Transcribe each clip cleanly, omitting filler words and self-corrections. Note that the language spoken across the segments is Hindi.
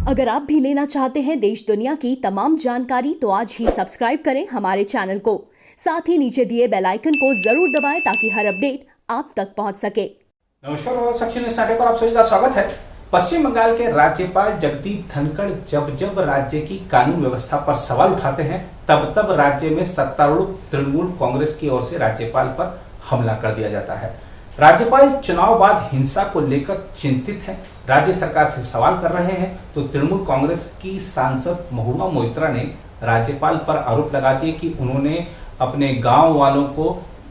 अगर आप भी लेना चाहते हैं देश दुनिया की तमाम जानकारी तो आज ही सब्सक्राइब करें हमारे चैनल को। साथ ही नीचे दिए बेल आइकन को जरूर दबाएं ताकि हर अपडेट आप तक पहुंच सके। नमस्कार और साक्षी न्यूज़ नाटे पर आप सभी का स्वागत है। पश्चिम बंगाल के राज्यपाल जगदीप धनखड़ जब राज्य की कानून व्यवस्था पर सवाल उठाते हैं तब राज्य में सत्तारूढ़ तृणमूल कांग्रेस की ओर से राज्यपाल पर हमला कर दिया जाता है। राज्यपाल चुनाव बाद हिंसा को लेकर चिंतित हैं, राज्य सरकार से सवाल कर रहे हैं तो तृणमूल कांग्रेस की सांसद महुआ मोइत्रा ने राज्यपाल पर आरोप लगा दिए कि उन्होंने अपने गांव वालों को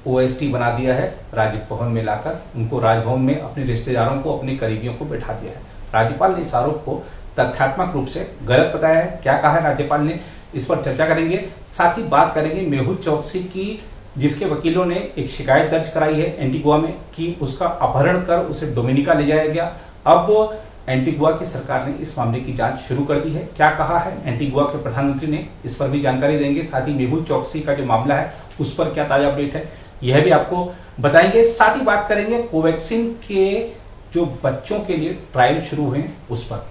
ओएसटी बना दिया है, राजभवन में लाकर उनको राजभवन में अपने रिश्तेदारों को, अपने करीबियों को बैठा दिया है। राज्यपाल ने इस आरोप को तथ्यात्मक रूप से गलत बताया है। क्या कहा है राज्यपाल ने, इस पर चर्चा करेंगे। साथ ही बात करेंगे मेहुल चोकसी की, जिसके वकीलों ने एक शिकायत दर्ज कराई है एंटीगुआ में कि उसका अपहरण कर उसे डोमिनिका ले जाया गया। अब एंटीगुआ की सरकार ने इस मामले की जांच शुरू कर दी है। क्या कहा है एंटीगुआ के प्रधानमंत्री ने, इस पर भी जानकारी देंगे। साथ ही मेहुल चोकसी का जो मामला है उस पर क्या ताजा अपडेट है यह भी आपको बताएंगे। साथ ही बात करेंगे कोवैक्सीन के जो बच्चों के लिए ट्रायल शुरू हुए उस पर।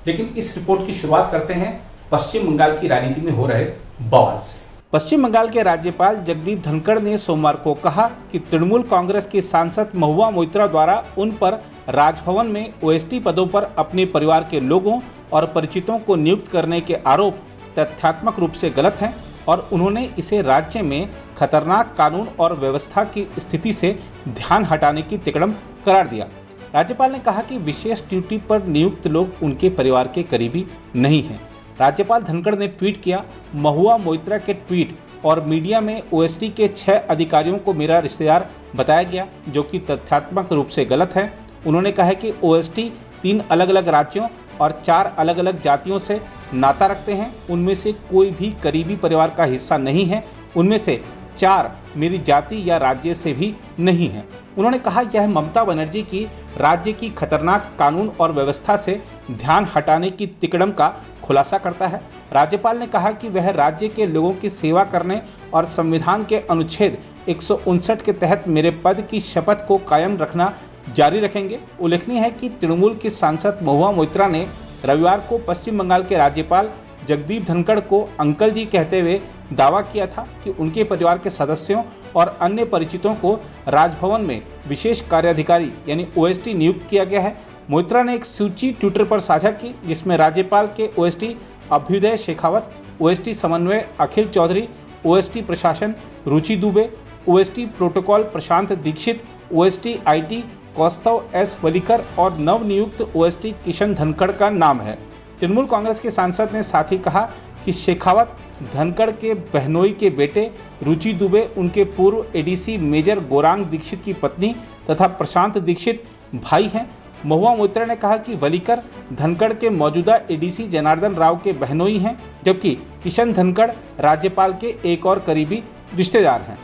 लेकिन इस रिपोर्ट की शुरुआत करते हैं पश्चिम बंगाल की राजनीति में हो रहे बवाल से। पश्चिम बंगाल के राज्यपाल जगदीप धनखड़ ने सोमवार को कहा कि तृणमूल कांग्रेस की सांसद महुआ मोइत्रा द्वारा उन पर राजभवन में ओएसटी पदों पर अपने परिवार के लोगों और परिचितों को नियुक्त करने के आरोप तथ्यात्मक रूप से गलत हैं और उन्होंने इसे राज्य में खतरनाक कानून और व्यवस्था की स्थिति से ध्यान हटाने की तिकड़म करार दिया। राज्यपाल ने कहा कि विशेष ड्यूटी पर नियुक्त लोग उनके परिवार के करीबी नहीं हैं। राज्यपाल धनखड़ ने ट्वीट किया, महुआ मोइत्रा के ट्वीट और मीडिया में ओएसटी के 6 अधिकारियों को मेरा रिश्तेदार बताया गया, जो कि तथ्यात्मक रूप से गलत है। उन्होंने कहा कि ओएसटी 3 अलग अलग राज्यों और 4 अलग अलग जातियों से नाता रखते हैं। उनमें से कोई भी करीबी परिवार का हिस्सा नहीं है। उनमें से 4 मेरी जाति या राज्य से भी नहीं है। उन्होंने कहा यह ममता बनर्जी की राज्य की खतरनाक कानून और व्यवस्था से ध्यान हटाने की तिकड़म का खुलासा करता है। राज्यपाल ने कहा कि वह राज्य के लोगों की सेवा करने और संविधान के अनुच्छेद 159 के तहत मेरे पद की शपथ को कायम रखना जारी रखेंगे। उल्लेखनीय है कि तृणमूल की सांसद महुआ मोइत्रा ने रविवार को पश्चिम बंगाल के राज्यपाल जगदीप धनखड़ को अंकल जी कहते हुए दावा किया था कि उनके परिवार के सदस्यों और अन्य परिचितों को राजभवन में विशेष कार्याधिकारी यानी ओएसटी नियुक्त किया गया है। मोइत्रा ने एक सूची ट्विटर पर साझा की जिसमें राज्यपाल के ओएसटी अभ्युदय शेखावत, ओएसटी समन्वय अखिल चौधरी, ओएसटी प्रशासन Ruchi Dubey, OST protocol Prashant Dikshit, OST IT Kaustav S Walikar और नवनियुक्त ओएसटी किशन धनखड़ का नाम है। तृणमूल कांग्रेस के सांसद ने साथ ही कहा कि शेखावत धनखड़ के बहनोई के बेटे, रुचि दुबे उनके पूर्व एडीसी मेजर गोरांग दीक्षित की पत्नी तथा प्रशांत दीक्षित भाई हैं। महुआ मोइत्रा ने कहा कि वलीकर धनखड़ के मौजूदा एडीसी जनार्दन राव के बहनोई हैं, जबकि किशन धनखड़ राज्यपाल के एक और करीबी रिश्तेदार हैं।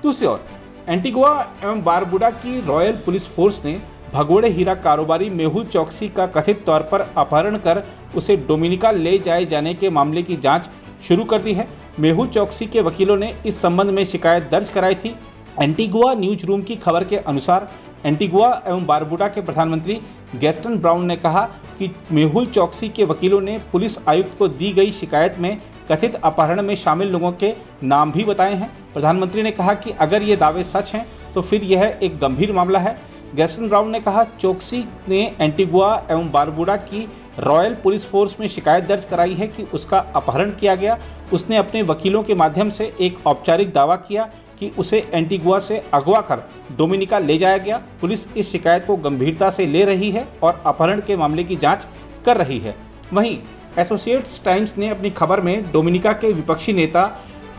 दूसरी ओर एंटीगुआ एवं बारबुडा की रॉयल पुलिस फोर्स ने भगोड़े हीरा कारोबारी मेहुल चोकसी का कथित तौर पर अपहरण कर उसे डोमिनिका ले जाए जाने के मामले की जांच शुरू कर दी है। मेहुल चोकसी के वकीलों ने इस संबंध में शिकायत दर्ज कराई थी। एंटीगुआ न्यूज रूम की खबर के अनुसार एंटीगुआ एवं बारबुडा के प्रधानमंत्री गैस्टन ब्राउन ने कहा कि मेहुल चोकसी के वकीलों ने पुलिस आयुक्त को दी गई शिकायत में कथित अपहरण में शामिल लोगों के नाम भी बताए हैं। प्रधानमंत्री ने कहा कि अगर ये दावे सच हैं तो फिर यह एक गंभीर मामला है। गैस्टन ब्राउन ने कहा चोकसी ने एंटीगुआ एवं बारबुडा की रॉयल पुलिस फोर्स में शिकायत दर्ज कराई है कि उसका अपहरण किया गया। उसने अपने वकीलों के माध्यम से एक औपचारिक दावा किया कि उसे एंटीगुआ से अगवा कर डोमिनिका ले जाया गया। पुलिस इस शिकायत को गंभीरता से ले रही है और अपहरण के मामले की जांच कर रही है। वहीं एसोसिएट्स टाइम्स ने अपनी खबर में डोमिनिका के विपक्षी नेता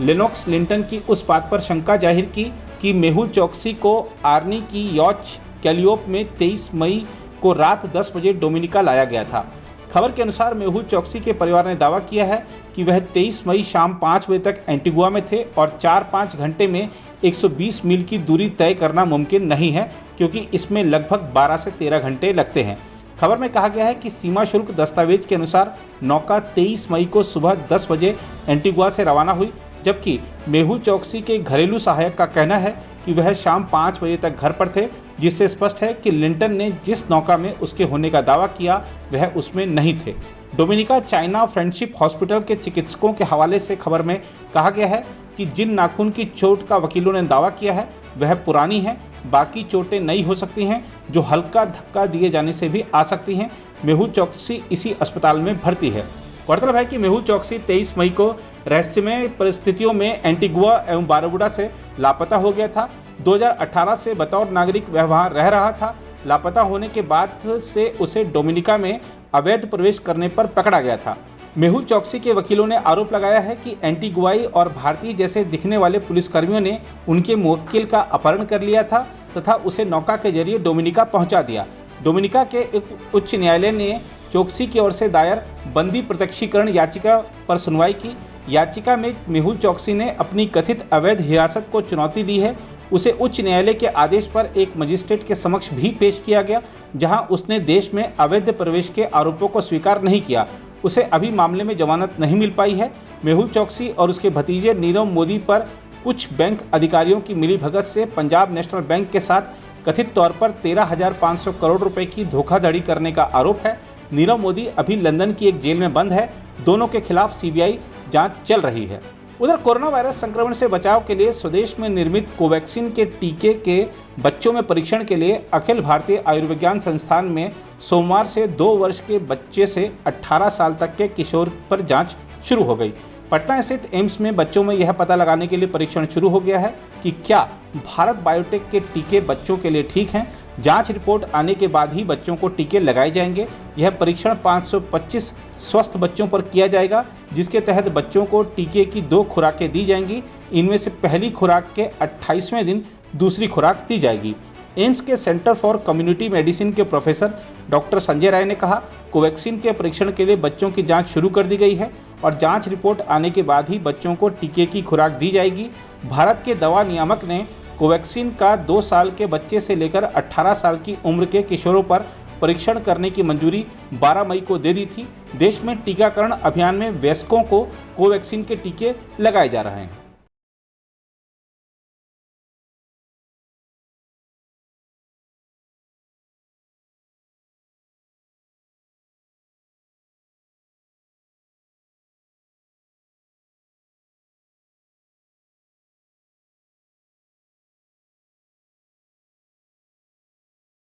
लेनोक्स लिंटन की उस बात पर शंका जाहिर की कि मेहुल चोकसी को आर्नी की यॉच कैलियोप में 23 मई को रात 10 बजे डोमिनिका लाया गया था। खबर के अनुसार मेहुल चोकसी के परिवार ने दावा किया है कि वह 23 मई शाम 5 बजे तक एंटीगुआ में थे और 4-5 घंटे में 120 मील की दूरी तय करना मुमकिन नहीं है, क्योंकि इसमें लगभग 12 से 13 घंटे लगते हैं। खबर में कहा गया है कि सीमा शुल्क दस्तावेज के अनुसार नौका 23 मई को सुबह 10 बजे एंटीगुआ से रवाना हुई, जबकि मेहुल चोकसी के घरेलू सहायक का कहना है कि वह शाम 5 बजे तक घर पर थे, जिससे स्पष्ट है कि लिंटन ने जिस नौका में उसके होने का दावा किया वह उसमें नहीं थे। डोमिनिका चाइना फ्रेंडशिप हॉस्पिटल के चिकित्सकों के हवाले से खबर में कहा गया है कि जिन नाखून की चोट का वकीलों ने दावा किया है वह पुरानी है, बाकी चोटें नई हो सकती हैं जो हल्का धक्का दिए जाने से भी आ सकती हैं। मेहुल चोकसी इसी अस्पताल में भर्ती है। गौरतलब है कि मेहुल चोकसी 23 मई को रहस्यमय परिस्थितियों में एंटीगुआ एवं बारबुडा से लापता हो गया था। 2018 से बतौर नागरिक वह वहां रह रहा था। लापता होने के बाद से उसे डोमिनिका में अवैध प्रवेश करने पर पकड़ा गया था। मेहुल चोकसी के वकीलों ने आरोप लगाया है कि एंटीगुआई और भारतीय जैसे दिखने वाले पुलिसकर्मियों ने उनके मुवक्किल का अपहरण कर लिया था तथा उसे नौका के जरिए डोमिनिका पहुंचा दिया। डोमिनिका के उच्च न्यायालय ने चोकसी की ओर से दायर बंदी प्रत्यक्षीकरण याचिका पर सुनवाई की। याचिका में मेहुल चोकसी ने अपनी कथित अवैध हिरासत को चुनौती दी है। उसे उच्च न्यायालय के आदेश पर एक मजिस्ट्रेट के समक्ष भी पेश किया गया, जहां उसने देश में अवैध प्रवेश के आरोपों को स्वीकार नहीं किया। उसे अभी मामले में जमानत नहीं मिल पाई है। मेहुल चोकसी और उसके भतीजे नीरव मोदी पर कुछ बैंक अधिकारियों की मिलीभगत से पंजाब नेशनल बैंक के साथ कथित तौर पर 13,500 करोड़ रुपए की धोखाधड़ी करने का आरोप है। नीरव मोदी अभी लंदन की एक जेल में बंद है। दोनों के खिलाफ सीबीआई जांच चल रही है। उधर कोरोना वायरस संक्रमण से बचाव के लिए स्वदेश में निर्मित कोवैक्सीन के टीके के बच्चों में परीक्षण के लिए अखिल भारतीय आयुर्विज्ञान संस्थान में सोमवार से 2 वर्ष के बच्चे से 18 साल तक के किशोर पर जांच शुरू हो गई। पटना स्थित एम्स में बच्चों में यह पता लगाने के लिए परीक्षण शुरू हो गया है कि क्या भारत बायोटेक के टीके बच्चों के लिए ठीक हैं। जांच रिपोर्ट आने के बाद ही बच्चों को टीके लगाए जाएंगे। यह परीक्षण 525 स्वस्थ बच्चों पर किया जाएगा, जिसके तहत बच्चों को टीके की 2 खुराकें दी जाएंगी। इनमें से पहली खुराक के 28वें दिन दूसरी खुराक दी जाएगी। एम्स के सेंटर फॉर कम्युनिटी मेडिसिन के प्रोफेसर डॉक्टर संजय राय ने कहा, कोवैक्सीन के परीक्षण के लिए बच्चों की जांच शुरू कर दी गई है और जांच रिपोर्ट आने के बाद ही बच्चों को टीके की खुराक दी जाएगी। भारत के दवा नियामक ने कोवैक्सीन का 2 साल के बच्चे से लेकर 18 साल की उम्र के किशोरों पर परीक्षण करने की मंजूरी 12 मई को दे दी थी। देश में टीकाकरण अभियान में वयस्कों को कोवैक्सीन के टीके लगाए जा रहे हैं।